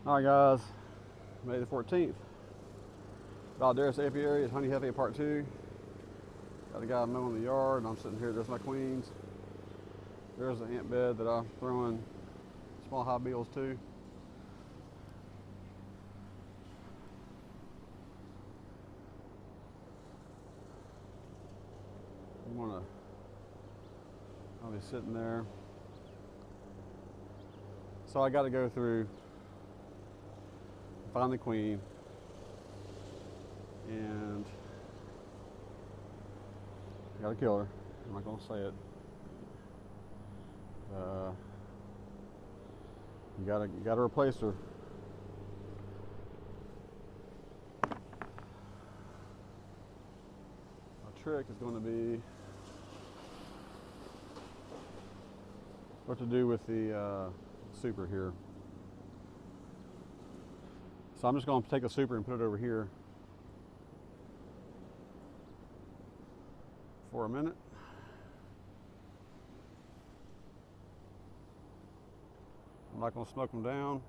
Alright guys, May the 14th. BALDERAS APIARY is Honey Jefe Part 2. Got a guy mowing the yard and I'm sitting here. There's my queens. There's the ant bed that I'm throwing small hive beetles to. You want to, I'll be sitting there. So I got to go through, find the queen, and I gotta kill her. I'm not gonna say it. You gotta replace her. Our trick is going to be what to do with the super here. So I'm just going to take a super and put it over here for a minute. I'm not going to smoke them down.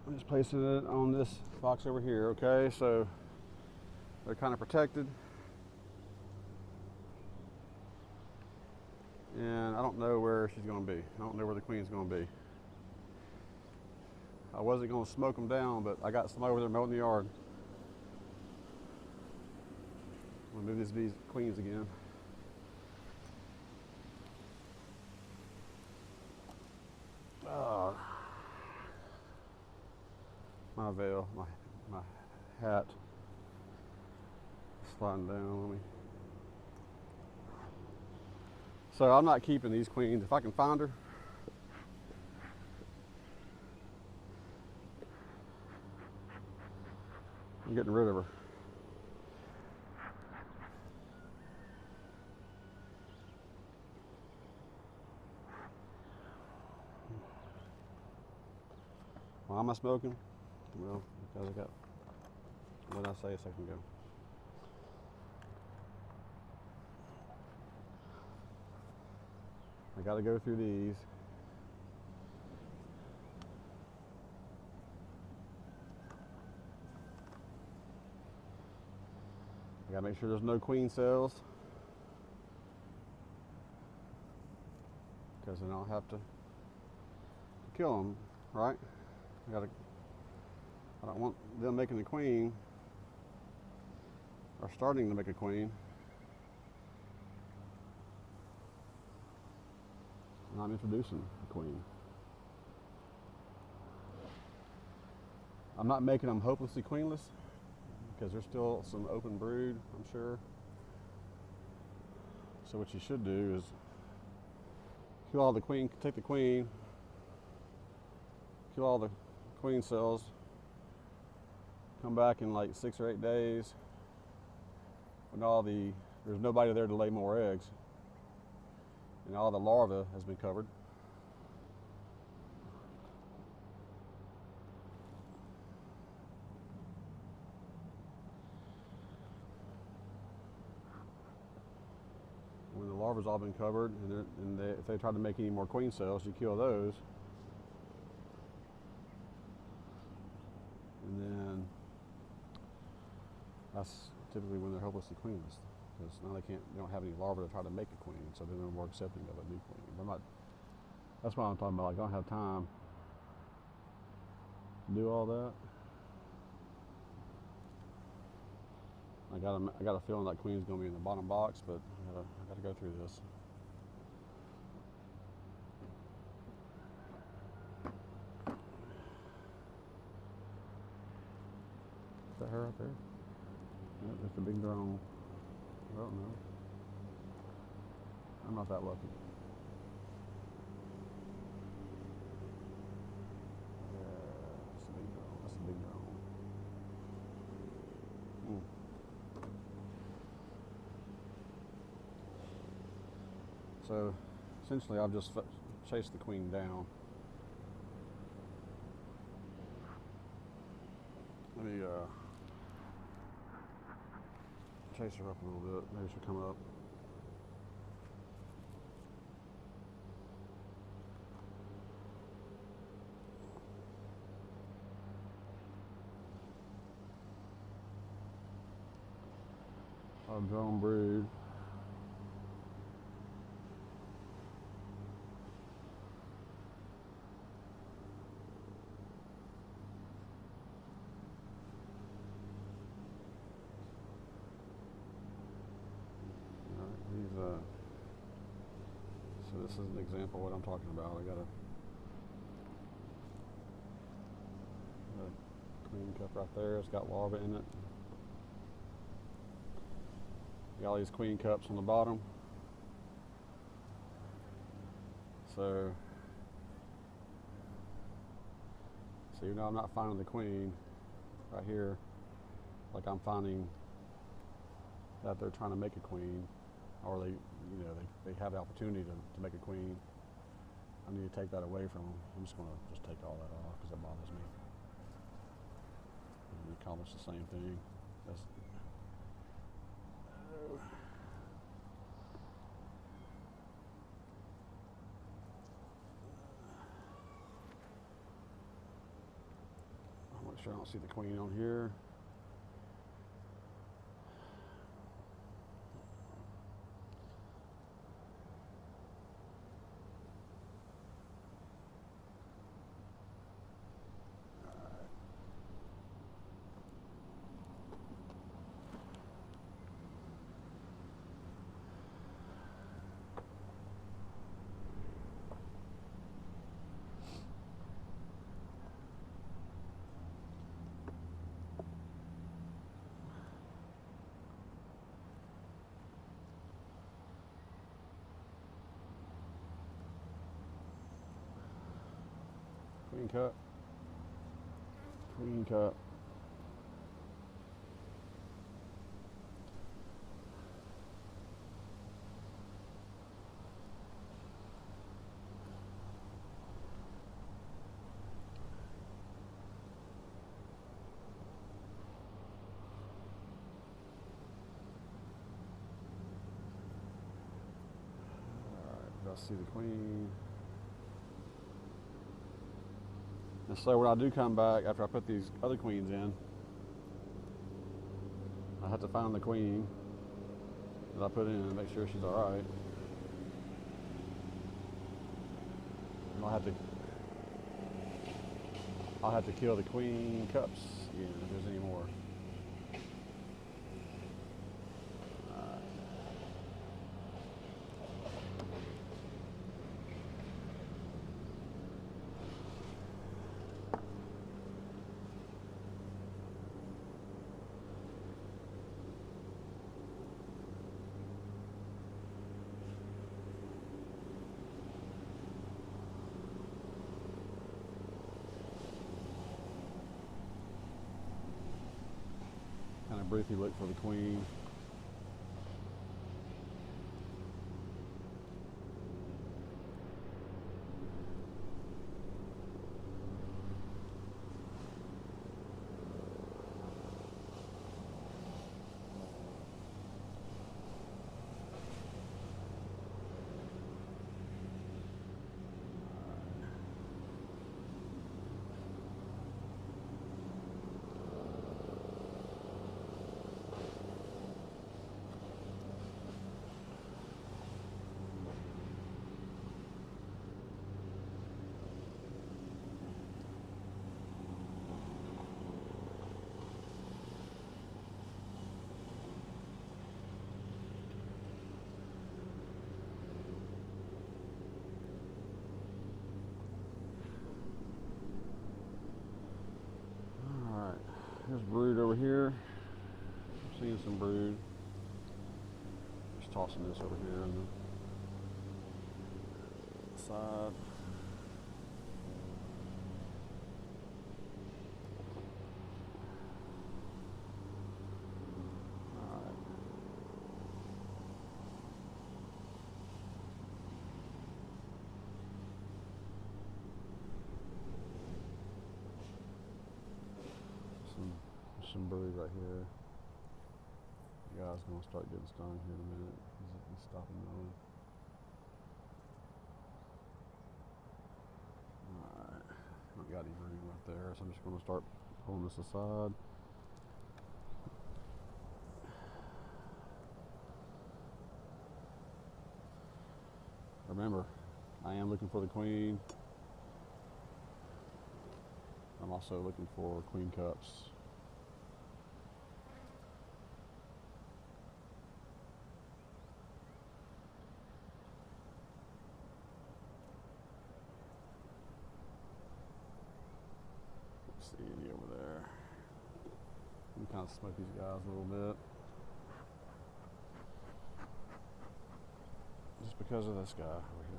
I'm just placing it on this box over here, okay? So they're kind of protected. And I don't know where she's going to be. I don't know where the queen's going to be. I wasn't going to smoke them down, but I got somebody over there mowing the yard. I'm going to move these queens again. My veil, my hat sliding down on me. So I'm not keeping these queens. If I can find her, I'm getting rid of her. Why am I smoking? Well, because I got, what did I say a second ago? I got to go through these. I got to make sure there's no queen cells, because then I'll have to kill them, right? I don't want them making a queen or starting to make a queen and I'm introducing a queen. I'm not making them hopelessly queenless because there's still some open brood, I'm sure. So what you should do is kill all the queen, take the queen, kill all the queen cells, come back in like 6 or 8 days when there's nobody there to lay more eggs and all the larvae has been covered. When the larvae's all been covered and if they try to make any more queen cells, you kill those. And then that's typically when they're hopelessly queenless, because now they don't have any larvae to try to make a queen, so then they're more accepting of a new queen. That's what I'm talking about. Like, I don't have time to do all that. I got a feeling that queen's gonna be in the bottom box, but I gotta go through this. Is that her right there? Yeah, that's the big drone. I don't know. I'm not that lucky. Yeah, that's a big drone. That's a big drone. So essentially I've just chased the queen down. Let me chase her up a little bit. Maybe she'll come up. Our drone brood. So this is an example of what I'm talking about. I got a queen cup right there. It's got larvae in it. Got all these queen cups on the bottom. So even though I'm not finding the queen right here, like I'm finding that they're trying to make a queen, or they have the opportunity to make a queen. I need to take that away from them. I'm just going to take all that off because it bothers me. And we accomplish the same thing. I'll make sure I don't see the queen on here. Queen cup. Queen cup. All right, I see the queen. And so when I do come back, after I put these other queens in, I have to find the queen that I put in and make sure she's all right. And I'll have to kill the queen cups again if there's any more. Kind of briefly look for the queen. There's brood over here. I'm seeing some brood. Just tossing this over here on the side. Some some brood right here. The guy's gonna start getting stung here in a minute. He's stopping mowing. Alright, not got any brood right there, so I'm just gonna start pulling this aside. Remember, I am looking for the queen. I'm also looking for queen cups. Let's see any over there. Let me kind of smoke these guys a little bit. Just because of this guy over here.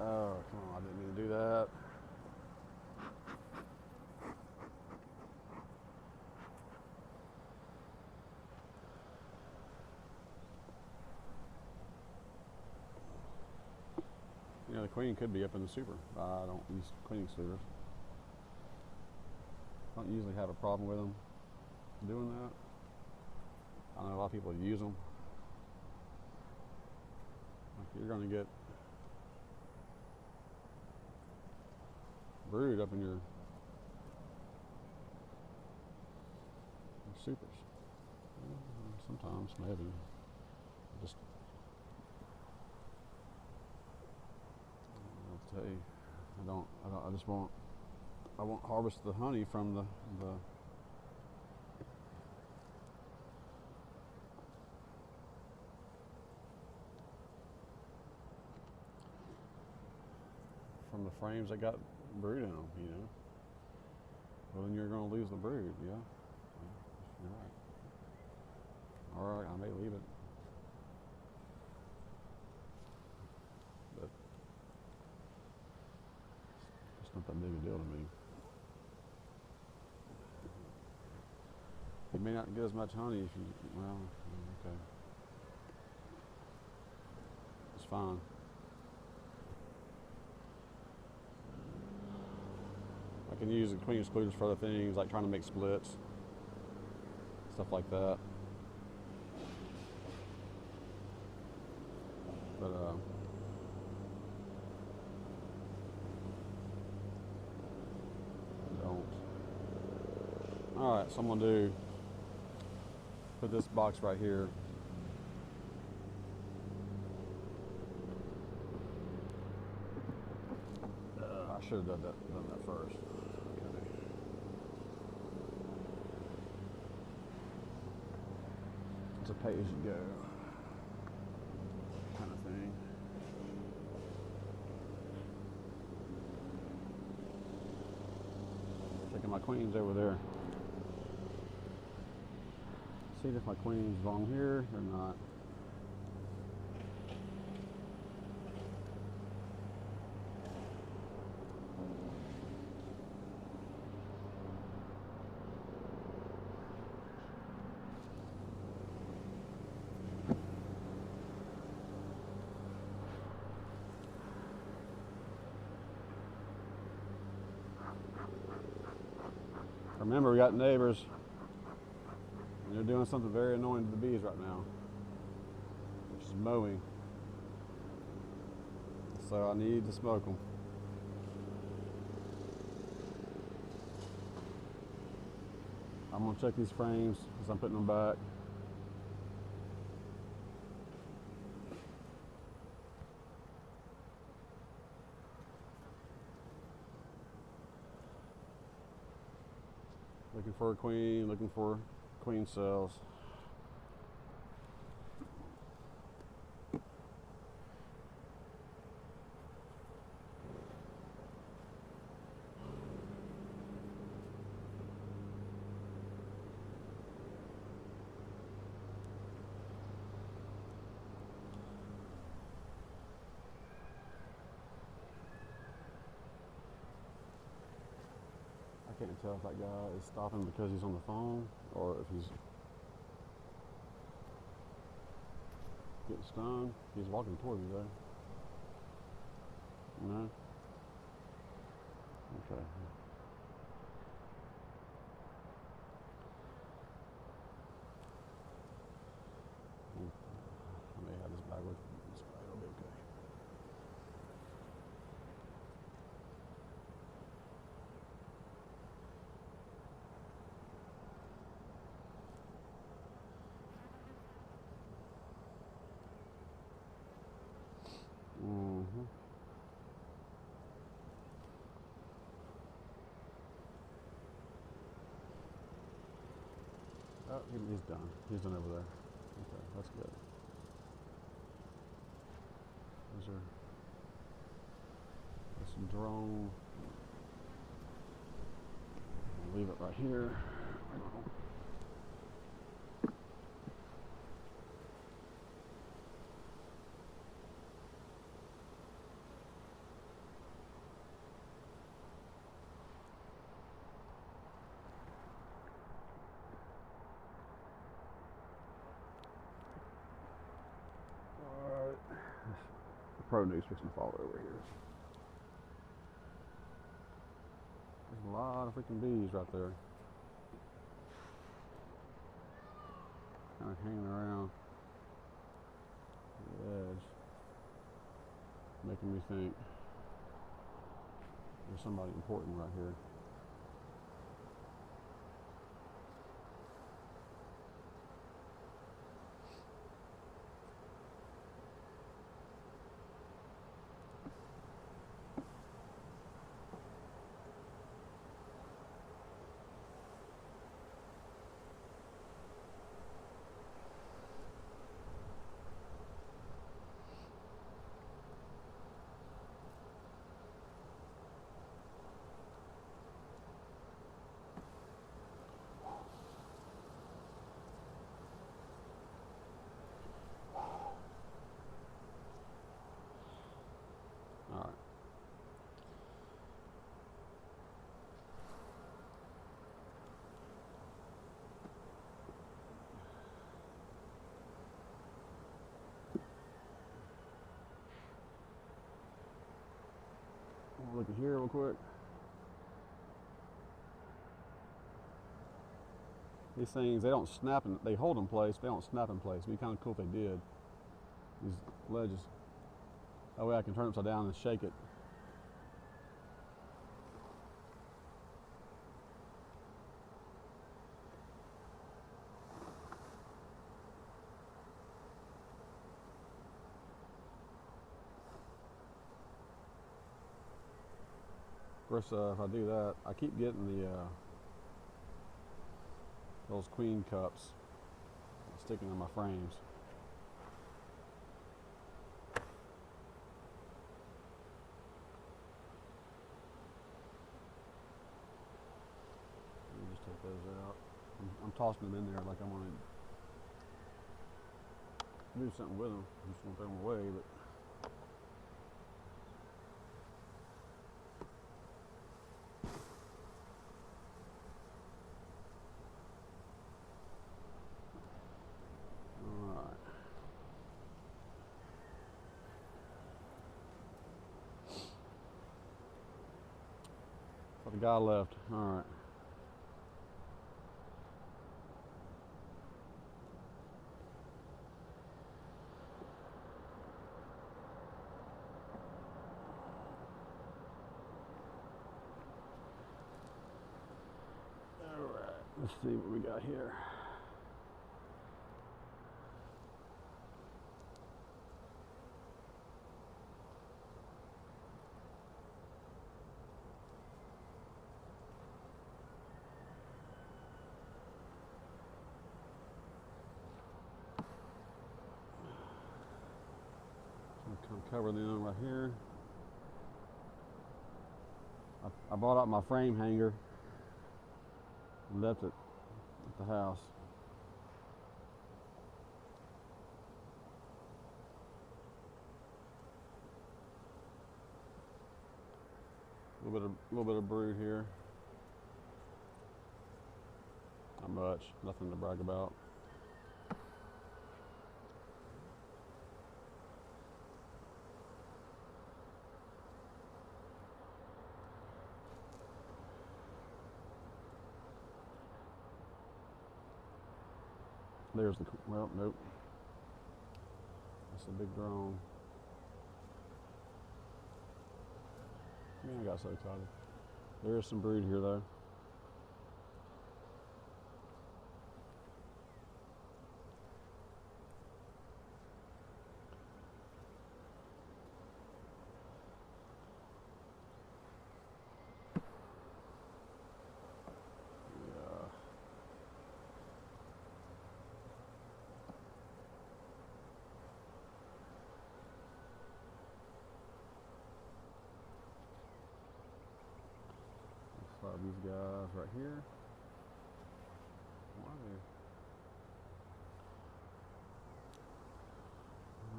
Oh, come on, I didn't mean to do that. You know, the queen could be up in the super. I don't use queen excluders. I don't usually have a problem with them doing that. I know a lot of people use them. You're going to get brood up in your supers. Sometimes, maybe. Just, I'll tell you, I won't harvest the honey from the frames that got brood in them, you know. Well, then you're going to lose the brood, yeah. You're right. All right, I may leave it. But it's not that big a deal to me. You may not get as much honey if you, well, okay. It's fine. I can use the queen excluders for other things, like trying to make splits, stuff like that. But I don't. All right, so I'm gonna put this box right here. I should have done that first. It's a pay as you go kind of thing. Checking my queens over there. See if my queens belong here or not. Remember, we got neighbors, and they're doing something very annoying to the bees right now, which is mowing. So I need to smoke them. I'm gonna check these frames as I'm putting them back. Looking for a queen, looking for queen cells. I can't tell if that guy is stopping because he's on the phone or if he's getting stung. He's walking toward me though. No? Okay. I may have this backwards. It'll be okay. Mm-hmm. Oh, he's done. He's done over there. Okay, that's good. There's some drone. I'll leave it right here. Alright. The produce fixing to fall over here. There's a lot of freaking bees right there. Kind of hanging around the edge. Making me think there's somebody important right here. Alright. Look at here real quick. These things, they don't snap, they hold in place, they don't snap in place. It'd be kind of cool if they did. These ledges. That way I can turn it upside down and shake it. Of course, if I do that, I keep getting the those queen cups sticking in my frames. Let me just take those out. I'm tossing them in there like I want to do something with them. I just want to throw them away, but. The guy left. All right. All right. Let's see what we got here. cover them right here. I brought out my frame hanger and left it at the house. A little bit of brood here. Not much, nothing to brag about. There's the, well, nope. That's a big drone. Man, I got so excited. There is some brood here though. These guys right here.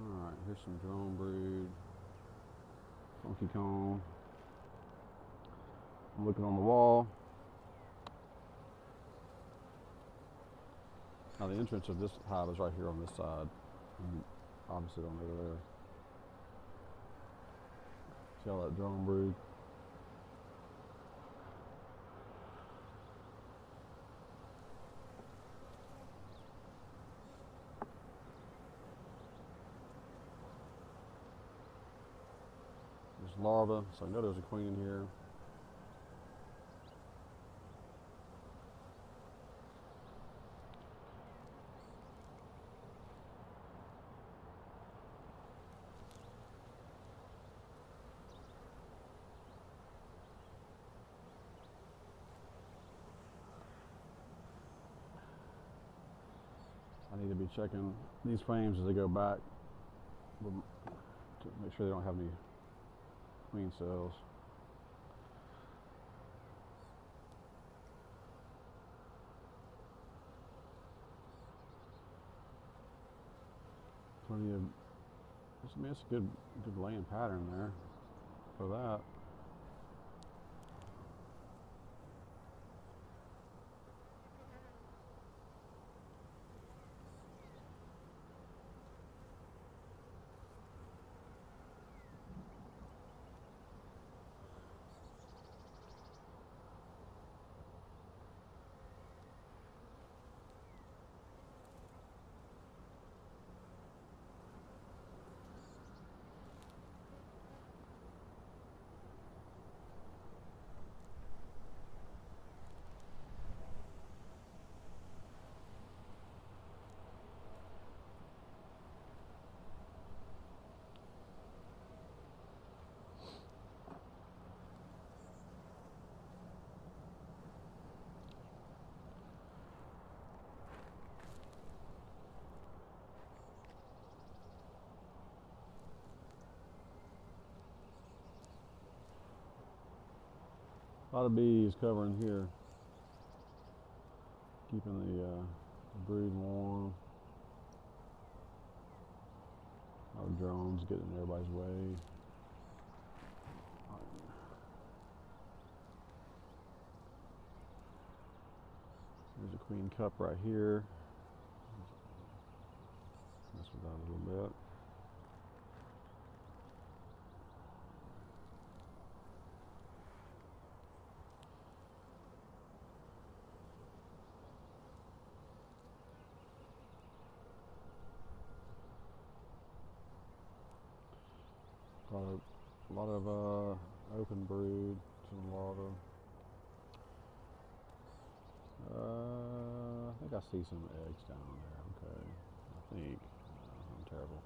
Alright, here's some drone brood. Funky comb. I'm looking on the wall. Now the entrance of this hive is right here on this side. And opposite on over there. See all that drone brood? Larva, so I know there's a queen in here. I need to be checking these frames as they go back to make sure they don't have any queen cells. Plenty of, I mean, it's a good laying pattern there for that. A lot of bees covering here, keeping the brood warm. A lot of drones getting in everybody's way. There's a queen cup right here. Mess with that a little bit. A lot of open brood, some larvae. I think I see some eggs down there. Okay, I think I'm terrible.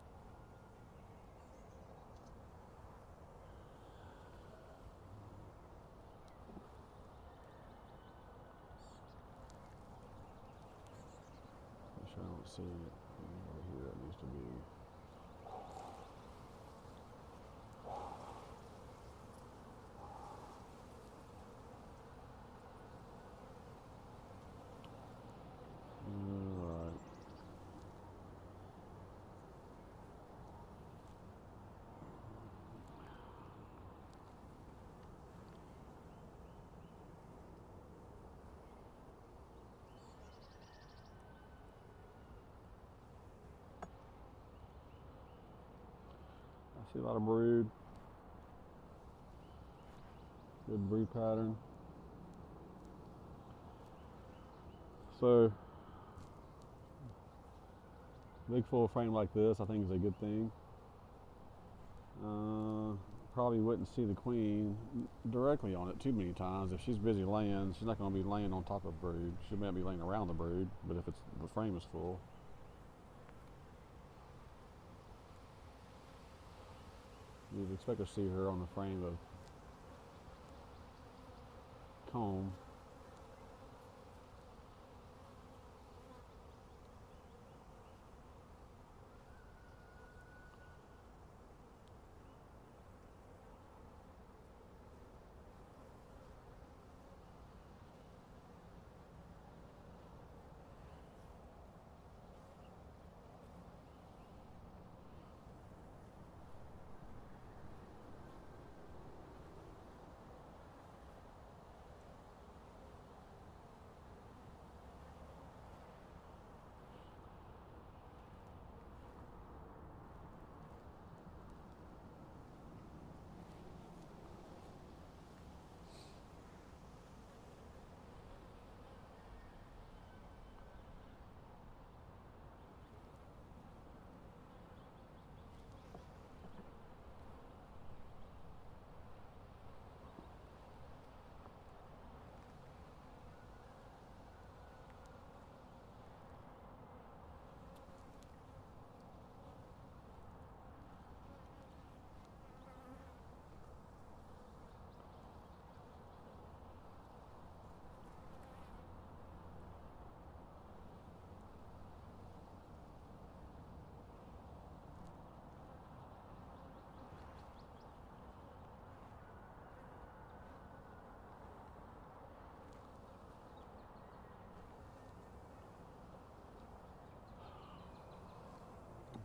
Make sure I don't see it over here. It needs to be. See a lot of brood. Good brood pattern. So, big full frame like this, I think is a good thing. Probably wouldn't see the queen directly on it too many times. If she's busy laying, she's not going to be laying on top of brood. She might be laying around the brood, but if the frame is full. You'd expect to see her on the frame of comb.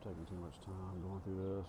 Taking too much time going through this.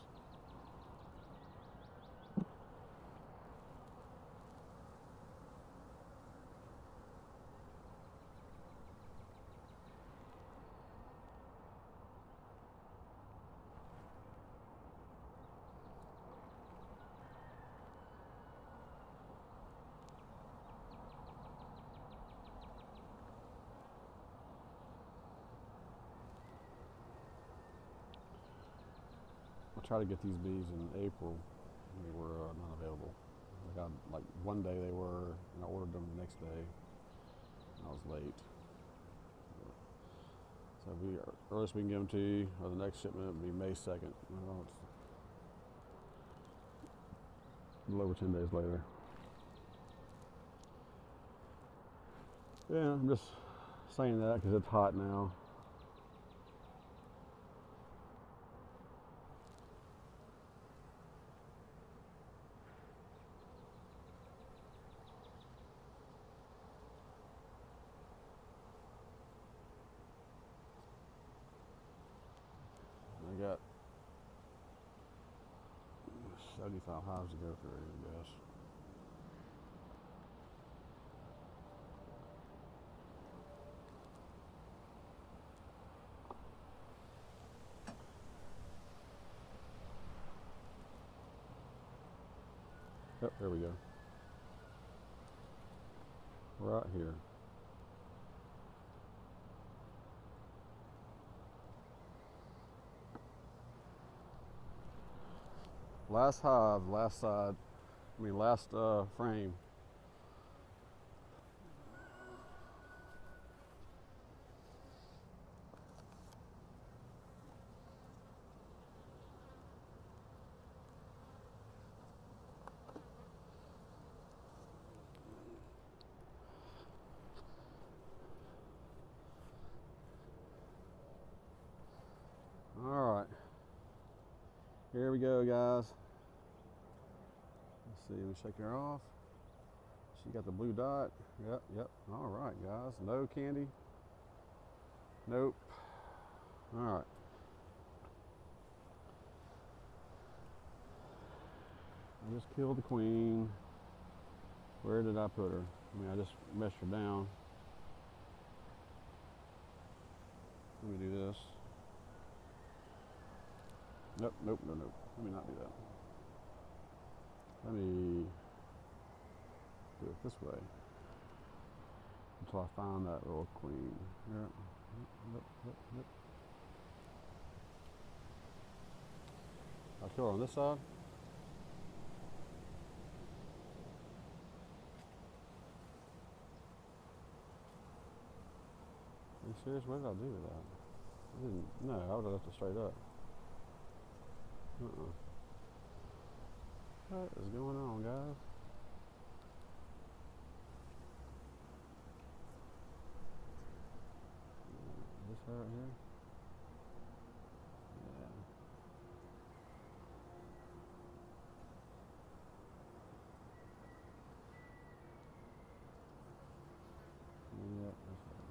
I tried to get these bees in April, and they were not available. I got like one day they were, and I ordered them the next day, and I was late. So the earliest we can get them to you, or the next shipment will be May 2nd. Well, it's a little over 10 days later. Yeah, I'm just saying that because it's hot now. I got 75 hives to go through, I guess. Yep, there we go. Right here. Last hive, last side, last frame. All right, here we go, guys. Let's see, let me shake her off. She got the blue dot. Yep. All right, guys. No candy. Nope. All right. I just killed the queen. Where did I put her? I just messed her down. Let me do this. Nope, nope, no, nope. Let me not do that. Let me do it this way until I find that little queen. Yep, yep, yep, yep. I'll kill her on this side. Are you serious? What did I do with that? I didn't. No, I would have left it straight up. What is going on, guys? This right here? Yeah. Yep, that's right.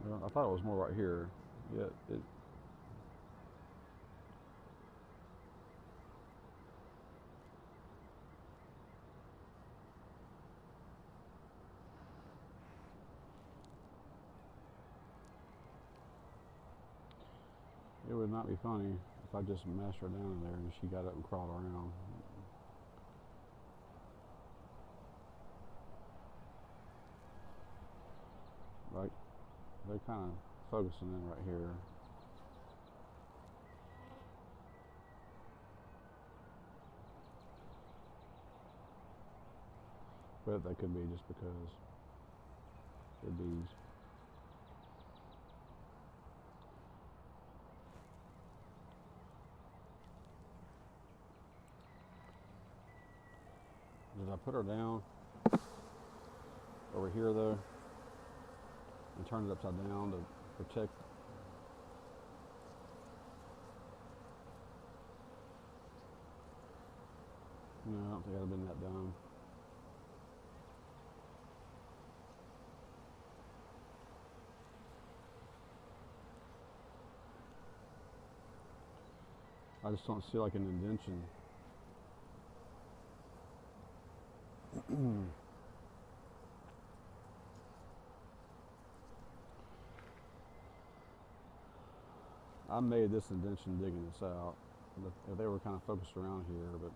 Well, I thought it was more right here. Yet it. It would not be funny if I just mashed her down in there and she got up and crawled around. Right? They're kind of focusing in right here. But that could be just because they're bees. Did I put her down over here though and turn it upside down to protect? No, I don't think I'd have been that dumb. I just don't see like an indention. I made this indention digging this out. If they were kind of focused around here, but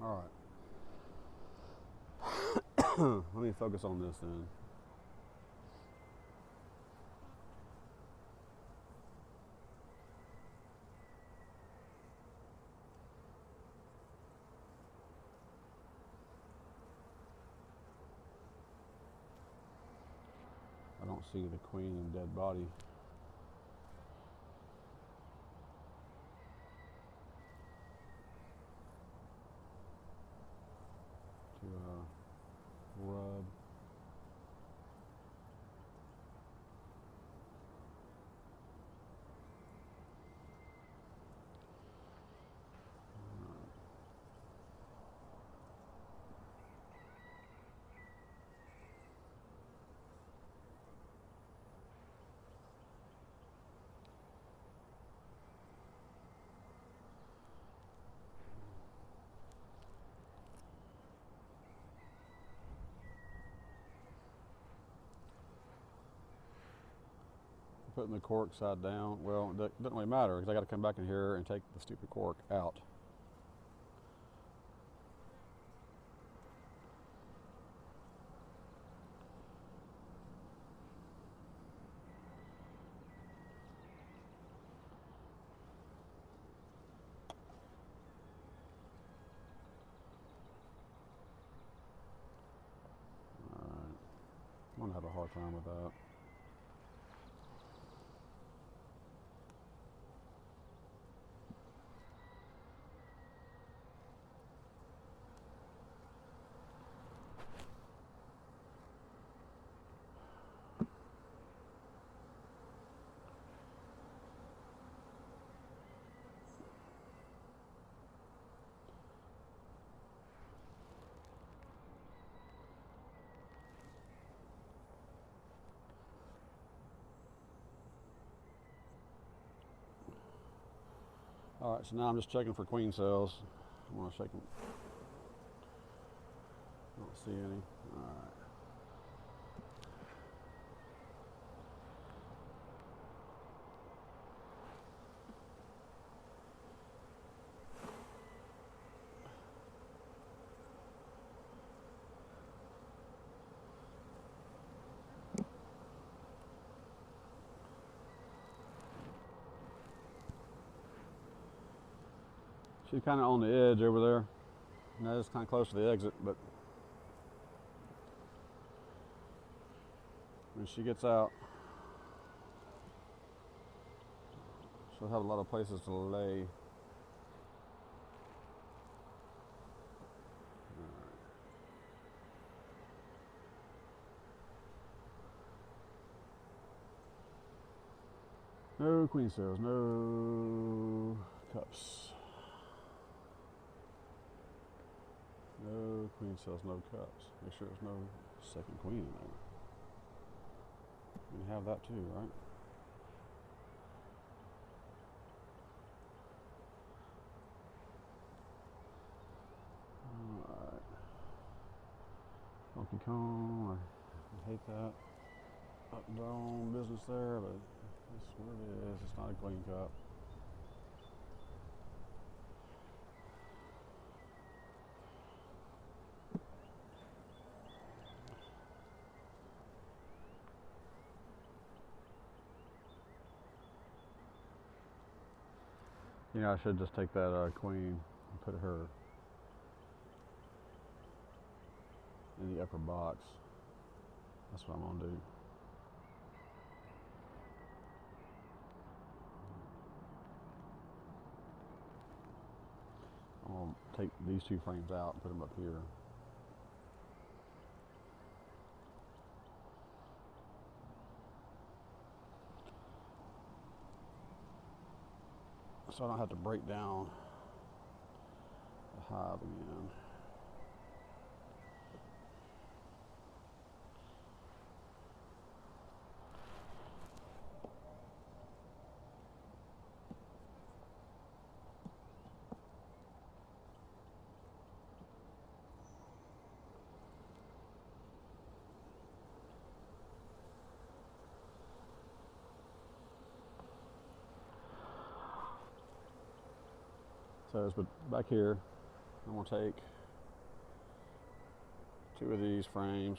all right. Let me focus on this then. I don't see the queen and dead body. To rub. Putting the cork side down. Well, it doesn't really matter because I got to come back in here and take the stupid cork out. All right. I'm gonna have a hard time with that. All right, so now I'm just checking for queen cells. I want to check them. Don't see any. All right. She's kind of on the edge over there. And that is kind of close to the exit, but when she gets out, she'll have a lot of places to lay. No queen cells, no cups. No queen cells, no cups. Make sure there's no second queen in there. You can have that too, right? Alright. Donkey Kong, I hate that. Up and down business there, but that's what it is. It's not a queen cup. You know, I should just take that queen and put her in the upper box. That's what I'm gonna do. I'm gonna take these two frames out and put them up here. So I don't have to break down the hive again. So it's back here. I'm gonna take two of these frames.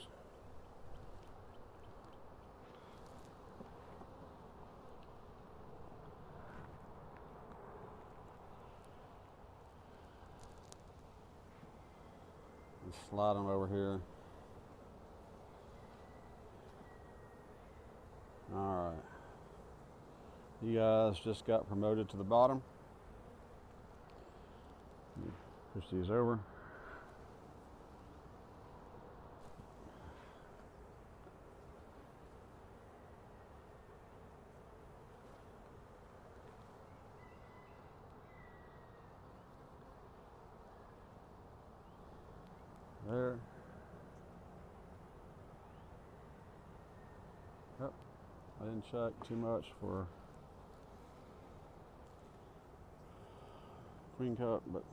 And slide them over here. All right. You guys just got promoted to the bottom. Push these over. There. Yep. I didn't check too much for queen cup, but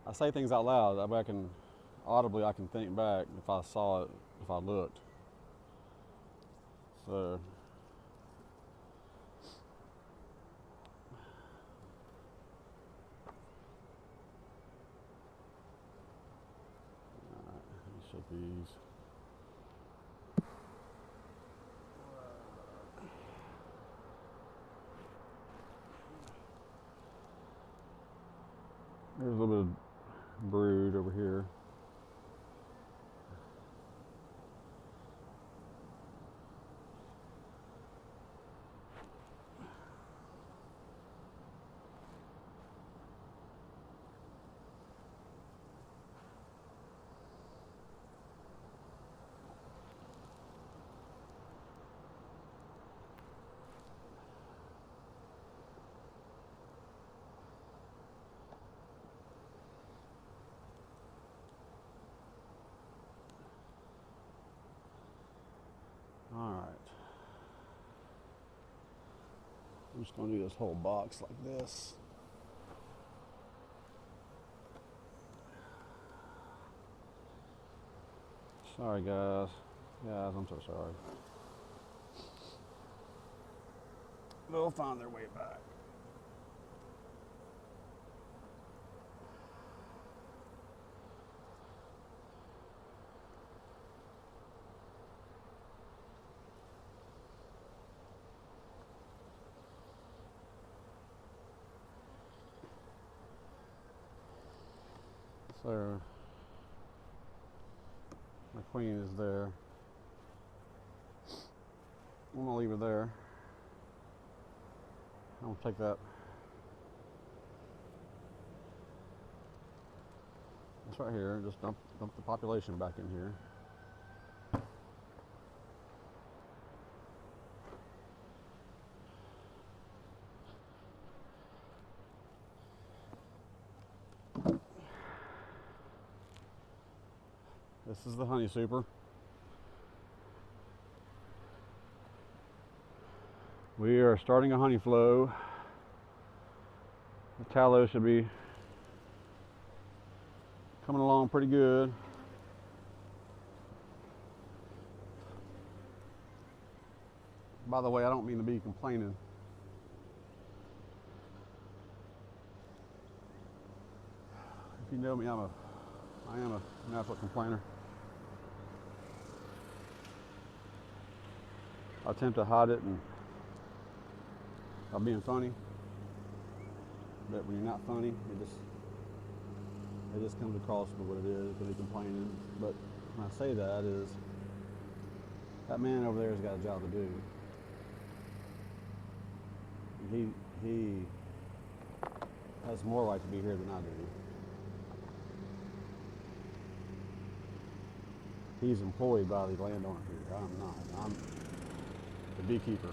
I say things out loud. That way I can audibly think back if I saw it, if I looked. So alright, let me shake these. There's a little bit of brood over here. Just gonna do this whole box like this. Sorry guys. Guys, I'm so sorry. They'll find their way back. So my queen is there. I'm gonna leave her there. I'm gonna take that. That's right here. Just dump the population back in here. This is the honey super. We are starting a honey flow. The tallow should be coming along pretty good. By the way, I don't mean to be complaining. If you know me, I am a natural complainer. I attempt to hide it and by being funny, but when you're not funny, it just comes across for what it is, really complaining. But when I say that is, that man over there has got a job to do. He has more right to be here than I do. He's employed by the landowner here. I'm not. I'm the beekeeper.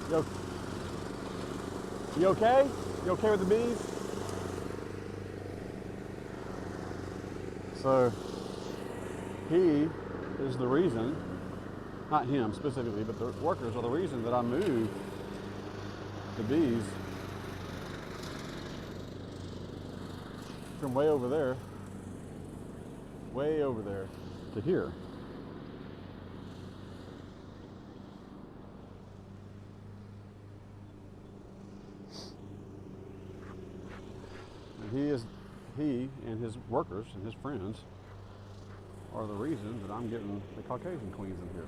Yo, you okay? You okay with the bees? So he is the reason, not him specifically, but the workers are the reason that I moved the bees from way over there to here. And he and his workers and his friends are the reason that I'm getting the Caucasian queens in here.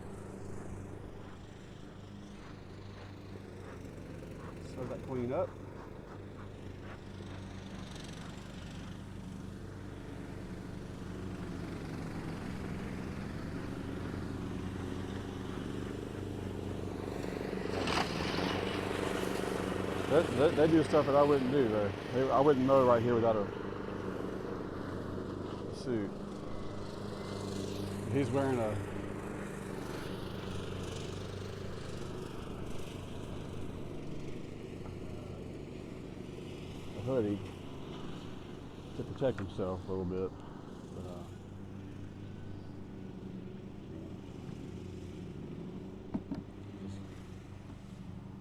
Serve that queen up. They do stuff that I wouldn't do though. I wouldn't mow right here without a suit. He's wearing a hoodie to protect himself a little bit. But,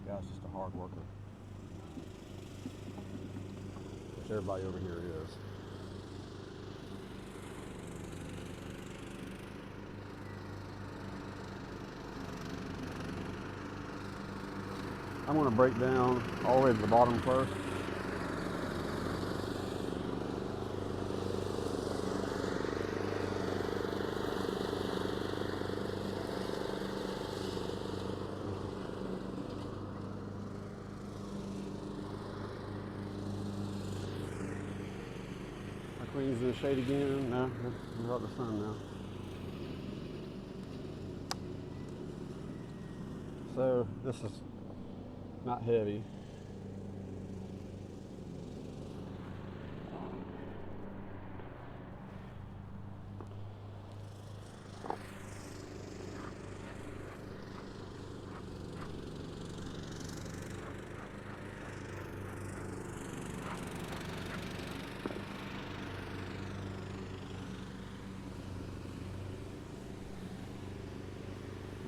guy's just a hard worker. Which everybody over here is. I'm going to break down all the way to the bottom first. My queen's in the shade again. No, we're out in the sun now. So this is not heavy.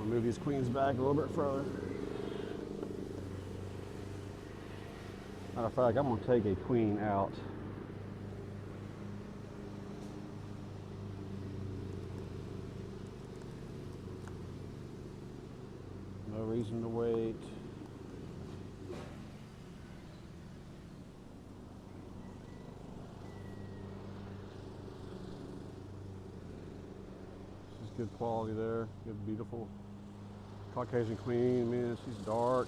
I'll move these queens back a little bit further. Matter of fact, I'm going to take a queen out. No reason to wait. This is good quality there. Good, beautiful Caucasian queen. Man, she's dark.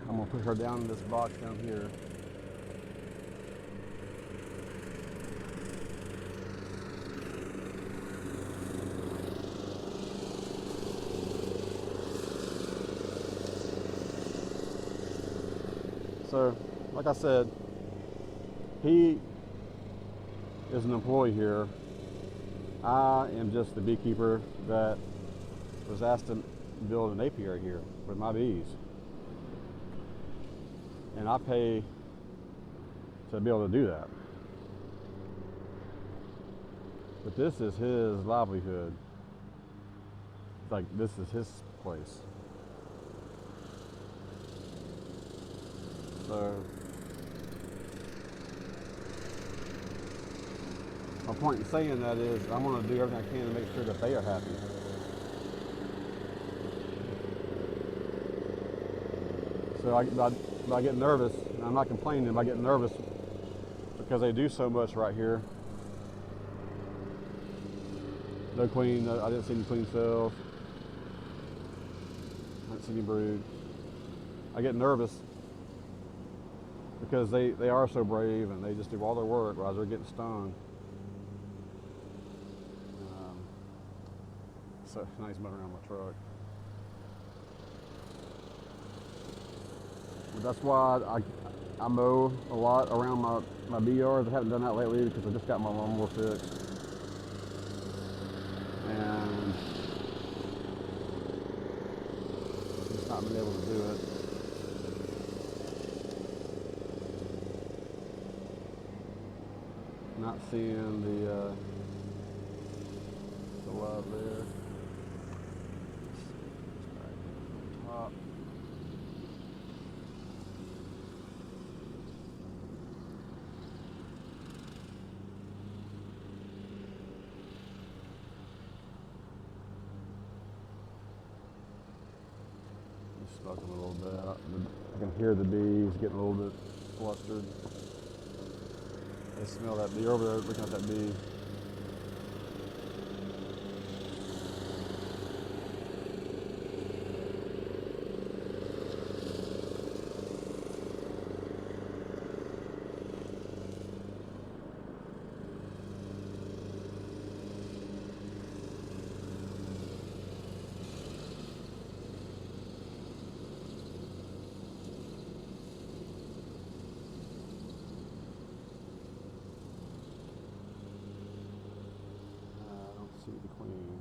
I'm gonna put her down in this box down here. So, like I said, he is an employee here. I am just the beekeeper that was asked to build an apiary here with my bees. And I pay to be able to do that. But this is his livelihood. It's like, this is his place. So, my point in saying that is I'm going to do everything I can to make sure that they are happy. So I get nervous, and I'm not complaining, but I get nervous because they do so much right here. No queen, I didn't see any queen cells. I didn't see any brood. I get nervous because they are so brave and they just do all their work while they're getting stung. So now he's moving around my truck. But that's why I mow a lot around my bee yards. I haven't done that lately because I just got my lawnmower fixed. And just not been able to do it. Not seeing the love there. Top. Just smoking a little bit. I can hear the bees getting a little bit flustered. They smell that bee over there, looking at that bee. See the queen.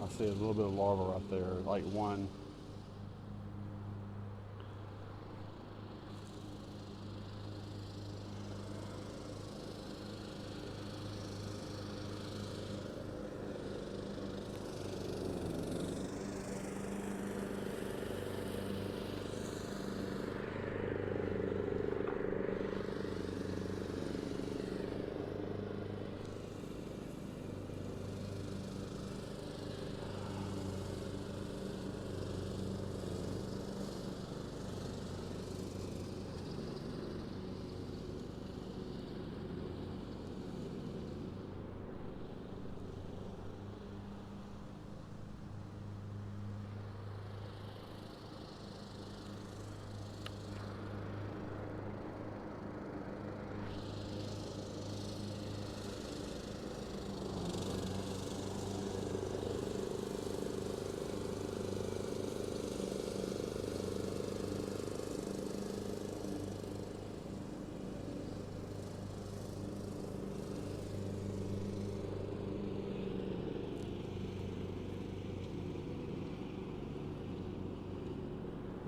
I see a little bit of larva right there, like one.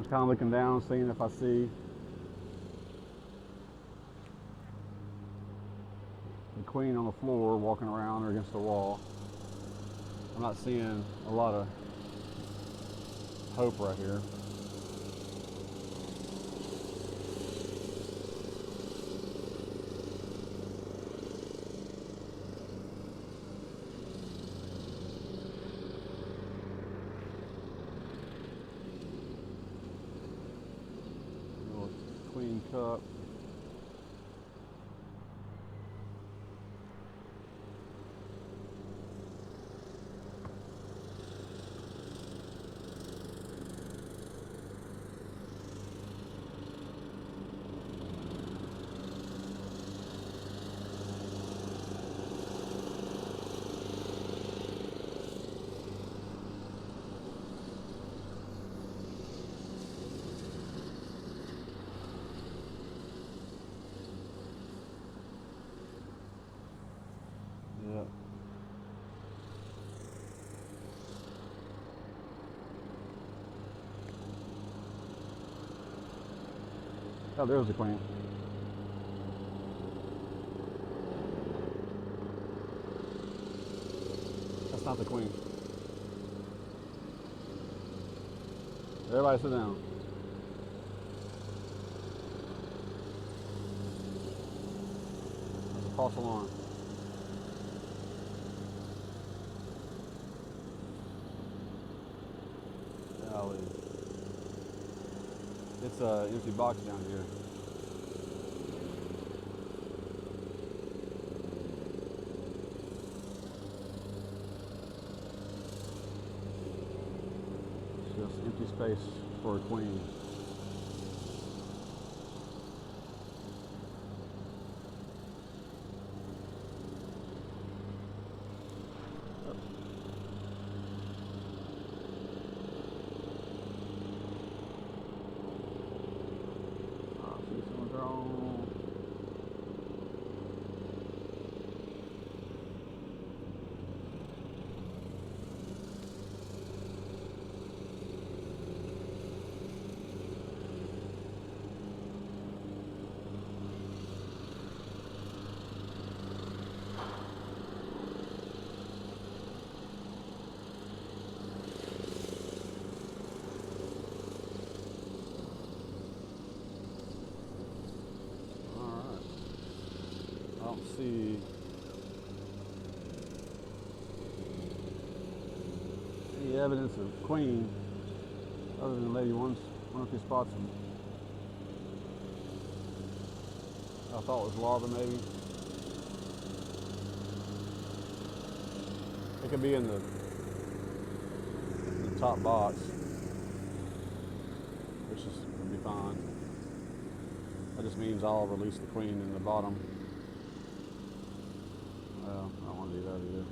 Just kind of looking down, seeing if I see the queen on the floor walking around or against the wall. I'm not seeing a lot of hope right here. Little queen cup. Yeah. Oh, there's the queen. That's not the queen. Everybody sit down. That's a false alarm. Golly. It's an empty box down here. It's just empty space for a queen. See any evidence of queen other than maybe one or two spots I thought was larva maybe. It could be in the top box, which would be fine. That just means I'll release the queen in the bottom. Well, I don't want to do that either.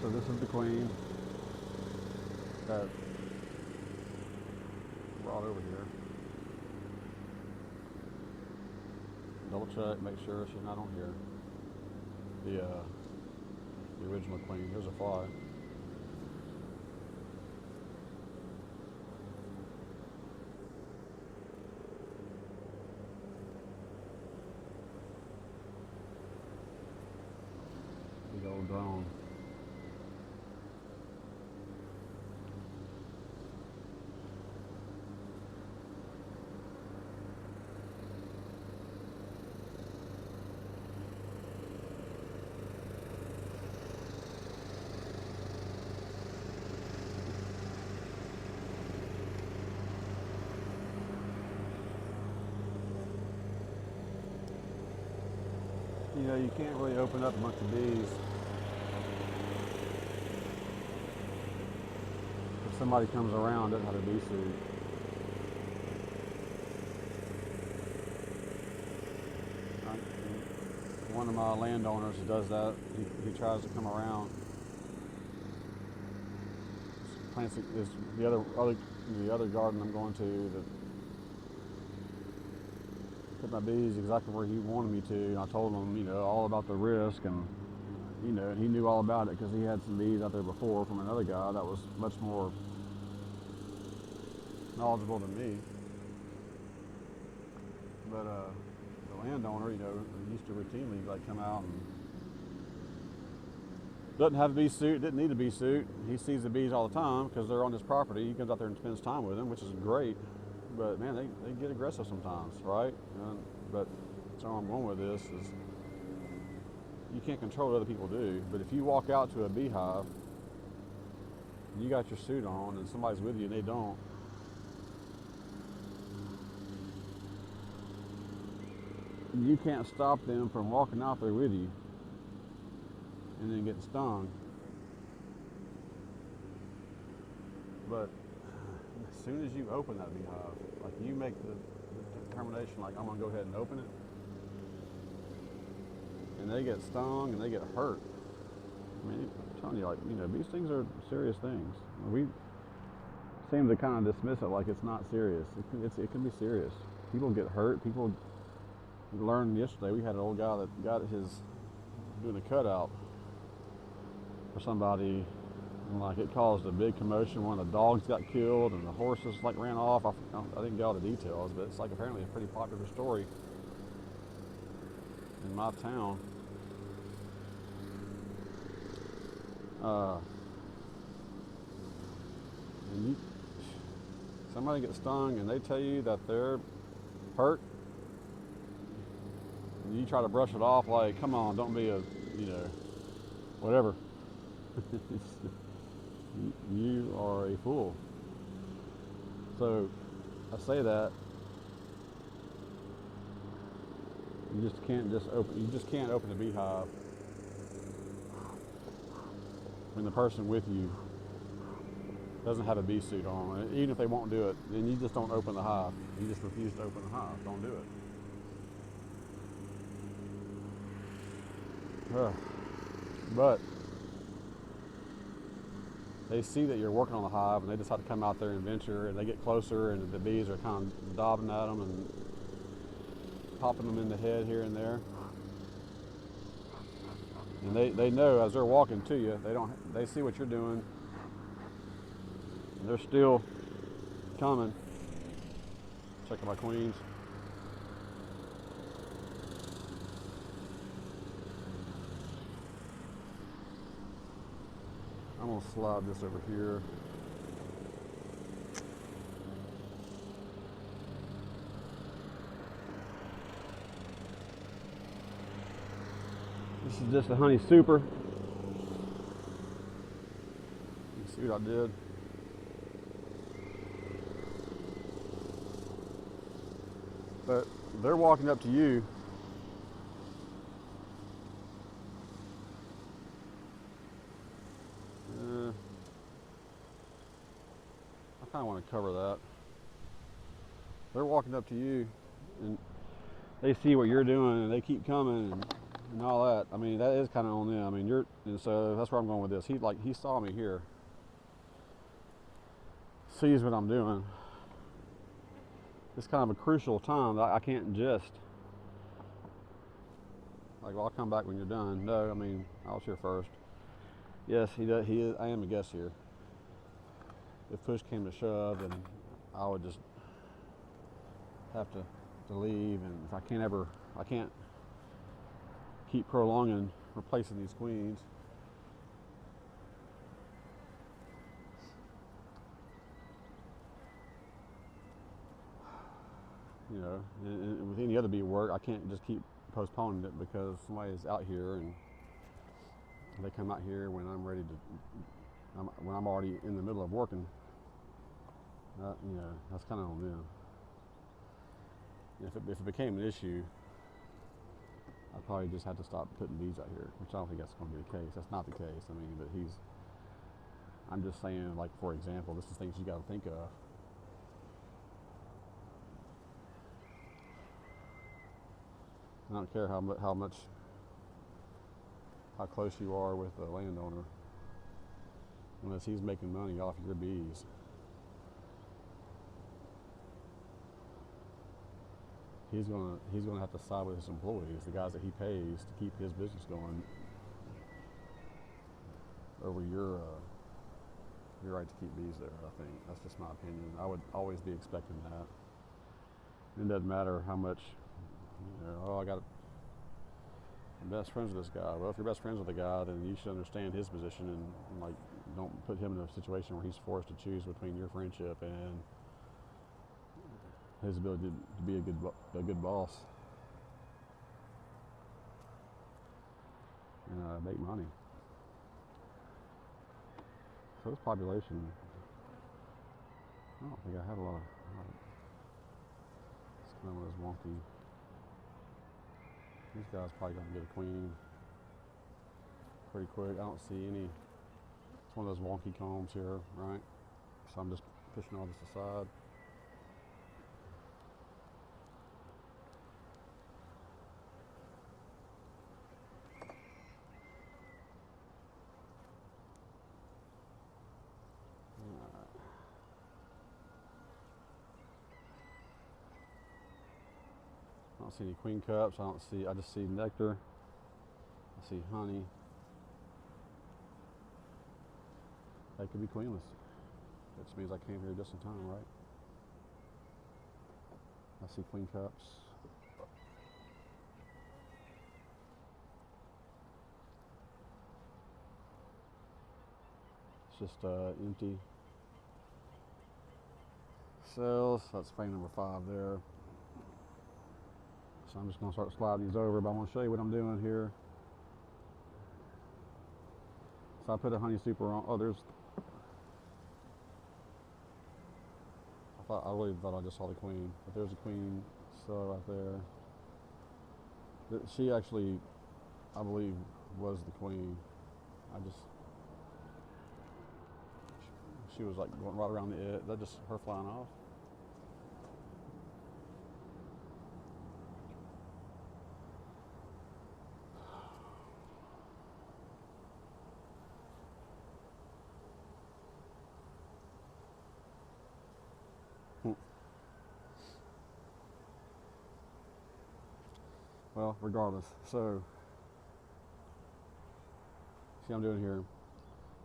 So this is the queen that brought over here. Double check, make sure she's not on here. The original queen. Here's a fly. Big old drone. You know, you can't really open up a bunch of bees. If somebody comes around, doesn't have a bee suit. One of my landowners who does that, he tries to come around. Plants is the other garden I'm going to that put my bees exactly where he wanted me to, and I told him, you know, all about the risk, and you know, and he knew all about it because he had some bees out there before from another guy that was much more knowledgeable than me. But the landowner, you know, used to routinely like come out and doesn't have a bee suit, didn't need a bee suit. He sees the bees all the time because they're on his property. He comes out there and spends time with them, which is great. But man, they get aggressive sometimes, right? But that's where I'm going with this is you can't control what other people do. But if you walk out to a beehive, and you got your suit on, and somebody's with you and they don't, you can't stop them from walking out there with you and then getting stung. But as soon as you open that beehive, like you make the determination, like I'm gonna go ahead and open it, and they get stung and they get hurt. I mean, I'm telling you, like, you know, these things are serious things. We seem to kind of dismiss it like it's not serious. It can be serious. People get hurt. People learned yesterday. We had an old guy that got his doing a cutout for somebody, and like it caused a big commotion. One of the dogs got killed, and the horses like ran off. I didn't get all the details, but it's like apparently a pretty popular story in my town. And somebody gets stung, and they tell you that they're hurt, and you try to brush it off like, come on, don't be a, you know, whatever. You are a fool. So I say that you just can't open a beehive when the person with you doesn't have a bee suit on. Even if they won't do it, then you just don't open the hive. You just refuse to open the hive. Don't do it. But they see that you're working on the hive, and they decide to come out there and venture, and they get closer, and the bees are kind of daubing at them and popping them in the head here and there. And they know as they're walking to you, they see what you're doing, and they're still coming. Checking my queens. I'm gonna slide this over here. This is just a honey super. You see what I did? But they're walking up to you. I kind of want to cover that. They're walking up to you, and they see what you're doing, and they keep coming, and all that. I mean, that is kind of on them. I mean, and so that's where I'm going with this. He saw me here, sees what I'm doing. It's kind of a crucial time that I can't just like, well, I'll come back when you're done. No, I mean, I was here first. Yes, he does. He is. I am a guest here. If push came to shove, then I would just have to leave, and if I can't keep prolonging, replacing these queens. You know, and with any other bee work, I can't just keep postponing it because somebody's out here and they come out here when I'm ready to, when I'm already in the middle of working. You know, that's kind of on them. If it became an issue, I'd probably just had to stop putting bees out here, which I don't think that's going to be the case. That's not the case. I mean, but I'm just saying, like, for example, this is things you got to think of. I don't care how close you are with the landowner, unless he's making money off your bees. He's gonna have to side with his employees, the guys that he pays to keep his business going, over your right to keep bees there. I think that's just my opinion. I would always be expecting that. It doesn't matter how much, oh, I got I'm best friends with this guy. Well, if you're best friends with the guy, then you should understand his position and like don't put him in a situation where he's forced to choose between your friendship and his ability to be a good boss and make money. So this population, I don't think I had a lot of it's kind of one of those wonky. These guys probably gonna get a queen pretty quick. I don't see any. It's one of those wonky combs here, right? So I'm just pushing all this aside. I don't see any queen cups. I just see nectar. I see honey. They could be queenless, which means I came here just in time, right? I see queen cups. It's just empty cells. That's frame number 5 there. So I'm just going to start sliding these over, but I want to show you what I'm doing here. So I put a honey super on. Oh, there's. I really thought I just saw the queen, but there's a queen cell right there. She actually, I believe, was the queen. She was like going right around the edge. That just her flying off. Well, regardless. So, see what I'm doing here.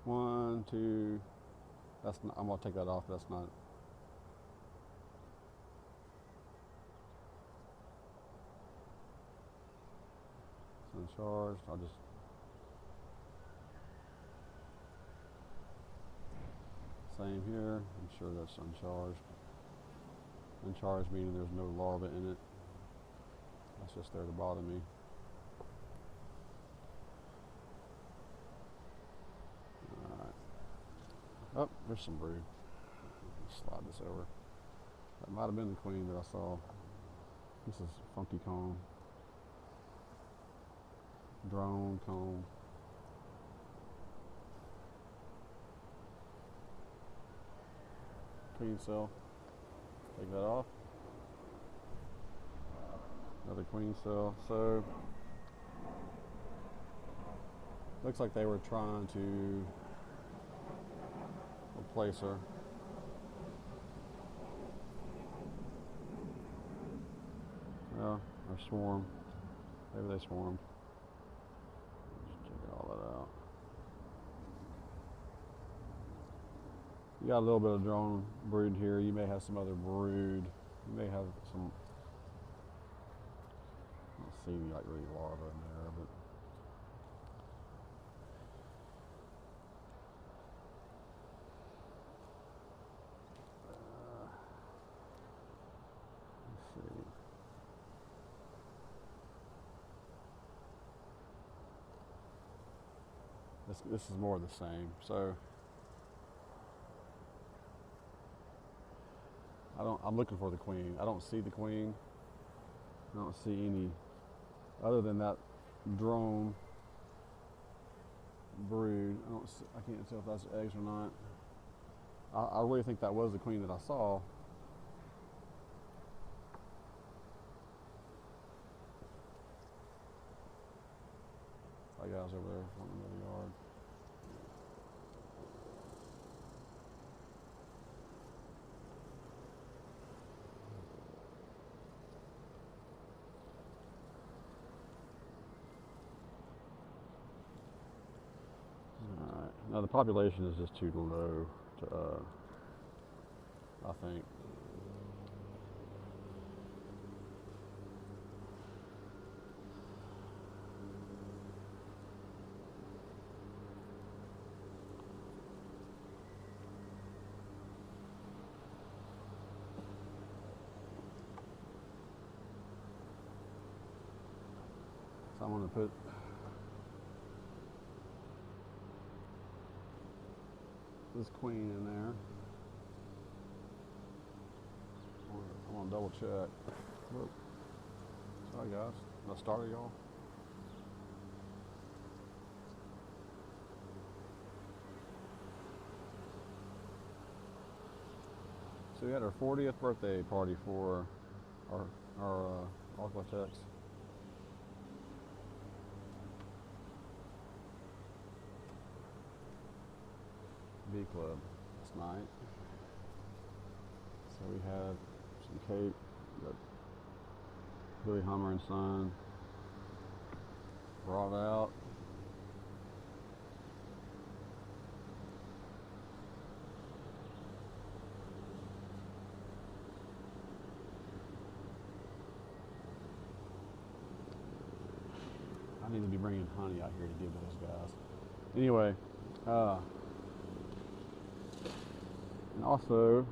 1, 2. That's not, I'm gonna take that off. That's not. It's uncharged. I'll just. Same here. I'm sure that's uncharged. Uncharged meaning there's no larva in it. That's just there to bother me. Alright. Oh, there's some brood. Slide this over. That might have been the queen that I saw. This is funky comb. Drone comb. Queen cell. Take that off. Another queen cell. So looks like they were trying to replace her. Well, or swarm. Maybe they swarmed. Just check all that out. You got a little bit of drone brood here. You may have some other brood. You may have some. I don't see any like really larvae in there, but let's see. This is more of the same. So I'm looking for the queen. I don't see the queen. I don't see any other than that drone brood. I can't tell if that's eggs or not. I really think that was the queen that I saw. That guy's over there in the yard. Alright, now the population is just too low to, I think. So I'm going to put this queen in there. I want to double check. Whoa. Sorry guys, did I startle y'all? So we had our 40th birthday party for our Aquatex. Bee Club last night. So we had some cake that Billy Hummer and Son brought out. I need to be bringing honey out here to give to those guys. Anyway, and also,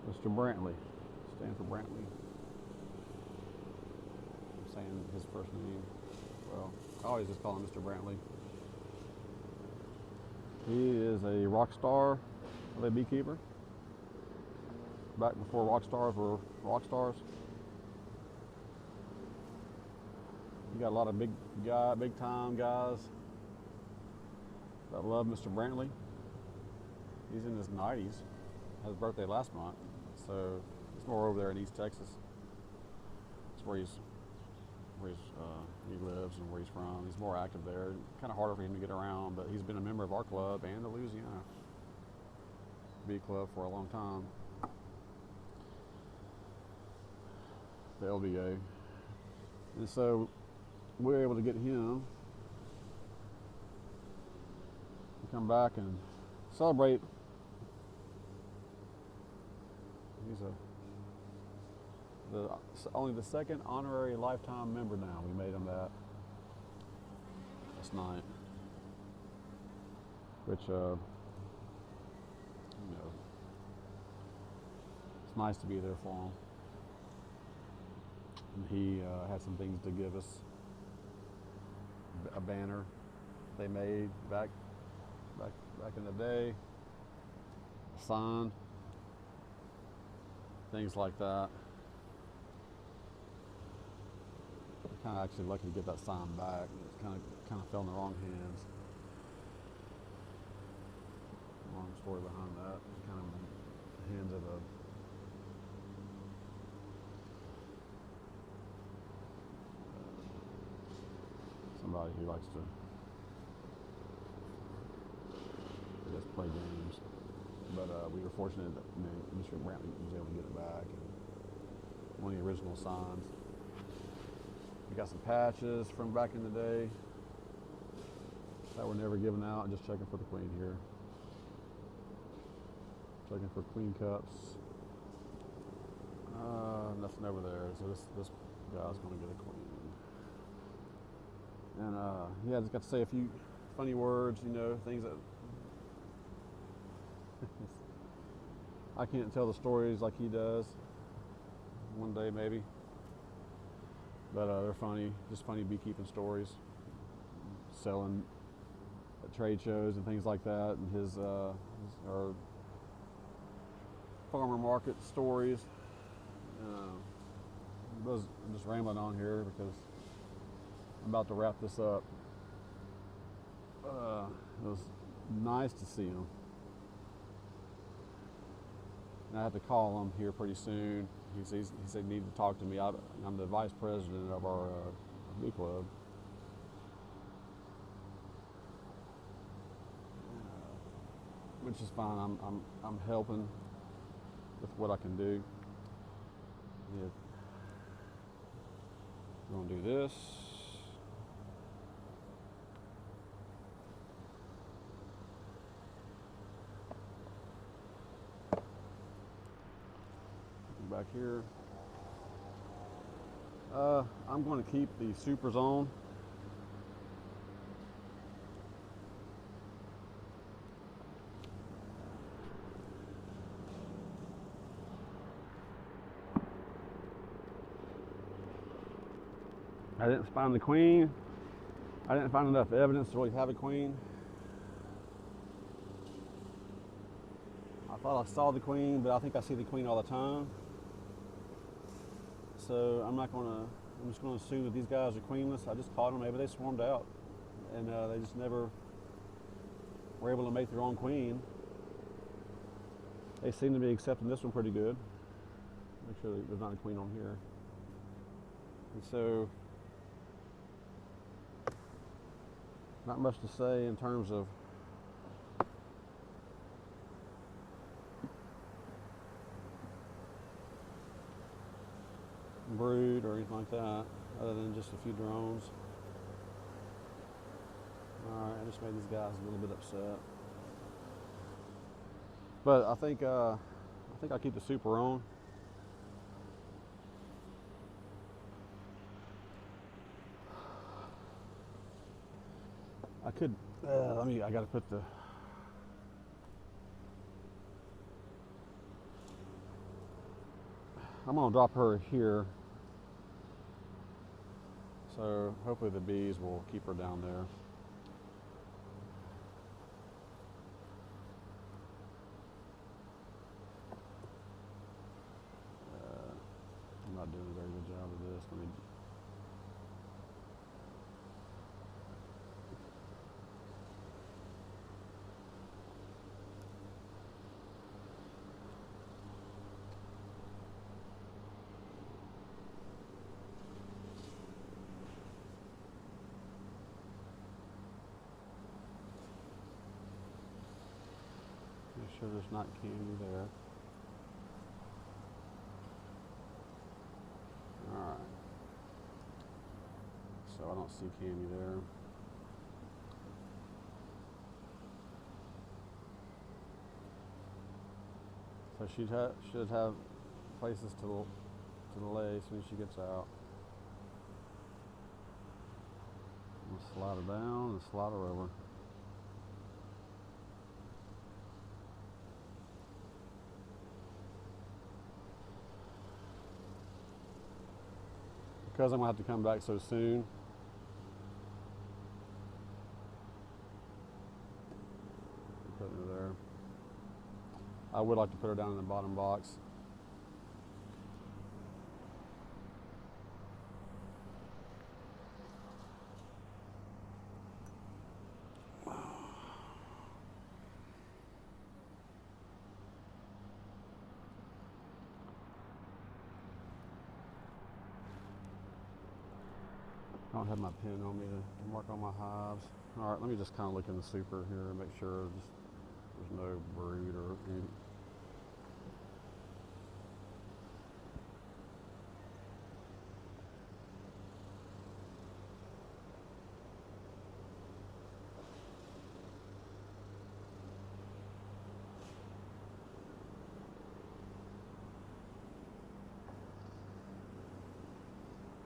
Mr. Brantley, Stanford Brantley. I'm saying his first name. Well, I always just call him Mr. Brantley. He is a rock star of a beekeeper. Back before rock stars were rock stars. You got a lot of big time guys that love Mr. Brantley. He's in his 90s. Had his birthday last month, so it's more over there in East Texas. It's where he lives and where he's from. He's more active there. Kind of harder for him to get around, but he's been a member of our club and the Louisiana Bee Club for a long time. The LBA. And so we were able to get him to come back and celebrate. He's only the second honorary lifetime member now. We made him that last night, which you know, it's nice to be there for him. And he had some things to give us. A banner they made back in the day, a sign, things like that. Kind of actually lucky to get that sign back. It kind of fell in the wrong hands. Long story behind that. Kind of in the hands of somebody who likes to just play games. But we were fortunate that Mr. Brantley was able to get it back. And one of the original signs. We got some patches from back in the day that were never given out. Just checking for the queen here. Checking for queen cups. Nothing over there. So this guy's going to get a queen. And yeah, I just got to say a few funny words, you know, things that I can't tell the stories like he does. One day maybe. But they're funny, just funny beekeeping stories. Selling at trade shows and things like that, and his or farmer market stories. I'm just rambling on here because I'm about to wrap this up. It was nice to see him. And I have to call him here pretty soon. He said he needed to talk to me. I'm the vice president of our bee club. Which is fine. I'm helping with what I can do. Yeah. We're gonna do this. Back here. I'm going to keep the supers on. I didn't find the queen. I didn't find enough evidence to really have a queen. I thought I saw the queen, but I think I see the queen all the time. So I'm just gonna assume that these guys are queenless. I just caught them, maybe they swarmed out and they just never were able to make their own queen. They seem to be accepting this one pretty good. Make sure there's not a queen on here. And so, not much to say in terms of brood or anything like that, other than just a few drones. Alright, I just made these guys a little bit upset. But I think I'll keep the super on. I could I gotta put the I'm gonna drop her here. So hopefully the bees will keep her down there. I'm not doing a very good job of this. Make sure there's not candy there. Alright. So I don't see candy there. So she should have places to lay as soon as she gets out. I'm gonna slide her down and slide her over. Because I'm gonna have to come back so soon. Putting her there. I would like to put her down in the bottom box. I don't have my pen on me to mark all my hives. All right, let me just kind of look in the super here and make sure there's no brood or any.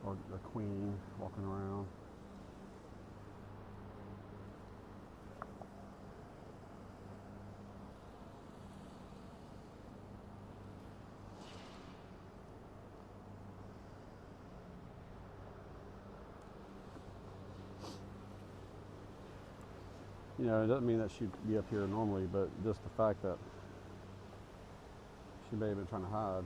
Or a queen walking around. You know, it doesn't mean that she'd be up here normally, but just the fact that she may have been trying to hide.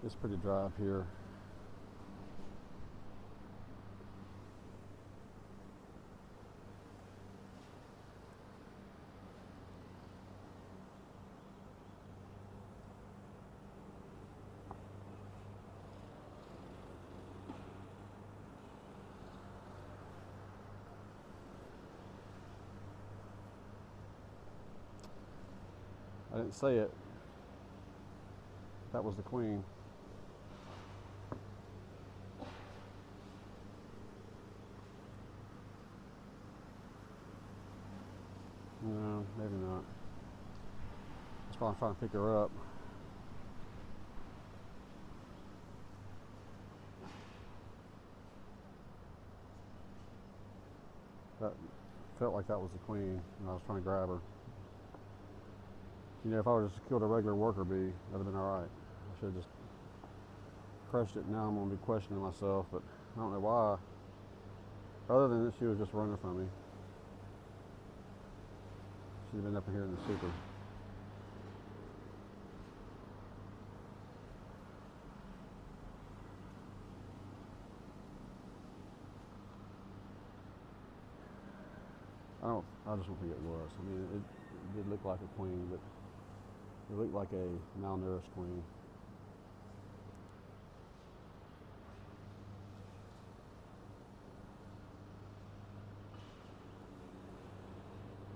It's pretty dry up here. I didn't say it. That was the queen. No, maybe not. That's why I'm trying to pick her up. That felt like that was the queen, and I was trying to grab her. You know, if I would have just killed a regular worker bee, that'd have been all right. I should have just crushed it. Now I'm gonna be questioning myself, but I don't know why. Other than that, she was just running from me. She'd have been up in here in the super. I just don't think it was. I mean, it did look like a queen, but it looked like a malnourished queen.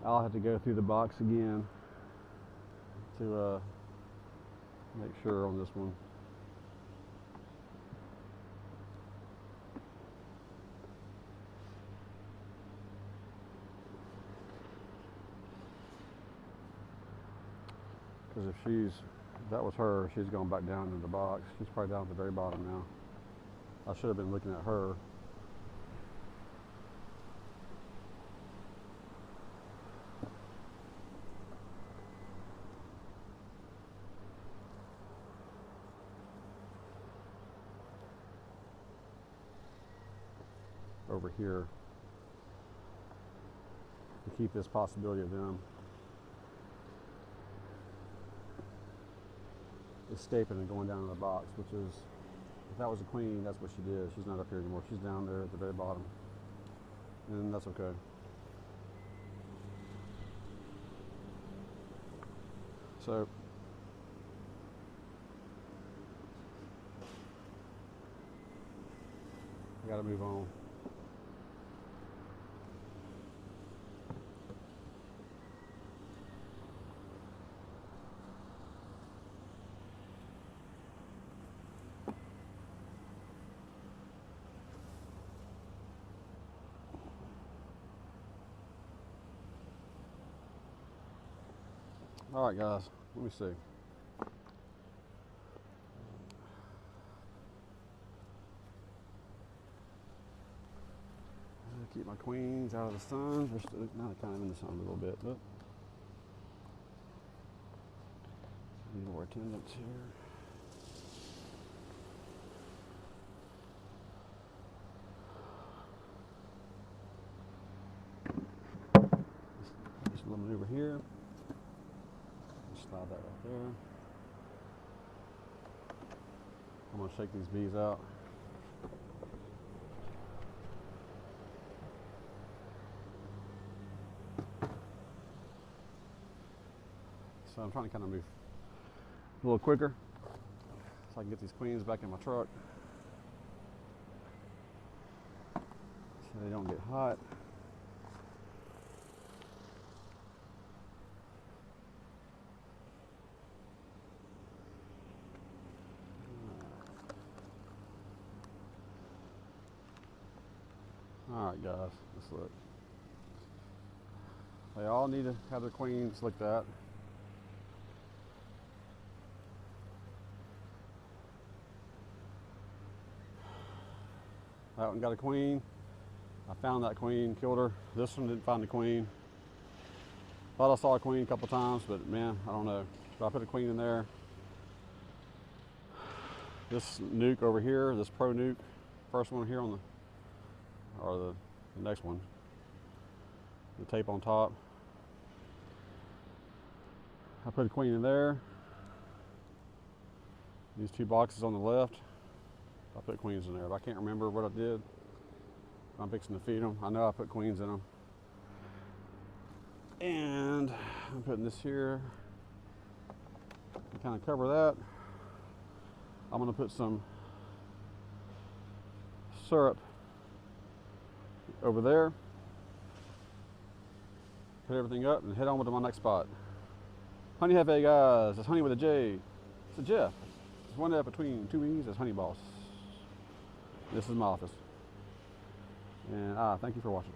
I'll have to go through the box again to make sure on this one. Because if that was her, she's going back down in the box. She's probably down at the very bottom now. I should have been looking at her. Over here to keep this possibility of them escaping and going down in the box, which is, if that was a queen, that's what she did. She's not up here anymore. She's down there at the very bottom, and that's okay. So I gotta move on. All right, guys, let me see. Keep my queens out of the sun. They're still now kind of in the sun a little bit, but need more attendance here. Just a little maneuver here. Slide that right there. I'm going to shake these bees out. So I'm trying to kind of move a little quicker so I can get these queens back in my truck so they don't get hot. Alright guys, let's look. They all need to have their queens looked at. That one got a queen. I found that queen, killed her. This one didn't find the queen. Thought I saw a queen a couple times, but man, I don't know. But I put a queen in there. This nuke over here, this pro nuke, first one here on the, or the next one, the tape on top. I put a queen in there. These 2 boxes on the left, I put queens in there, but I can't remember what I did. I'm fixing to feed them. I know I put queens in them. And I'm putting this here to kind of cover that. I'm going to put some syrup over there. Put everything up and head on to my next spot. Honey Jefe, guys. That's Honey with a J. It's a Jeff. It's one F between 2 E's. That's Honey Boss. This is my office. And thank you for watching.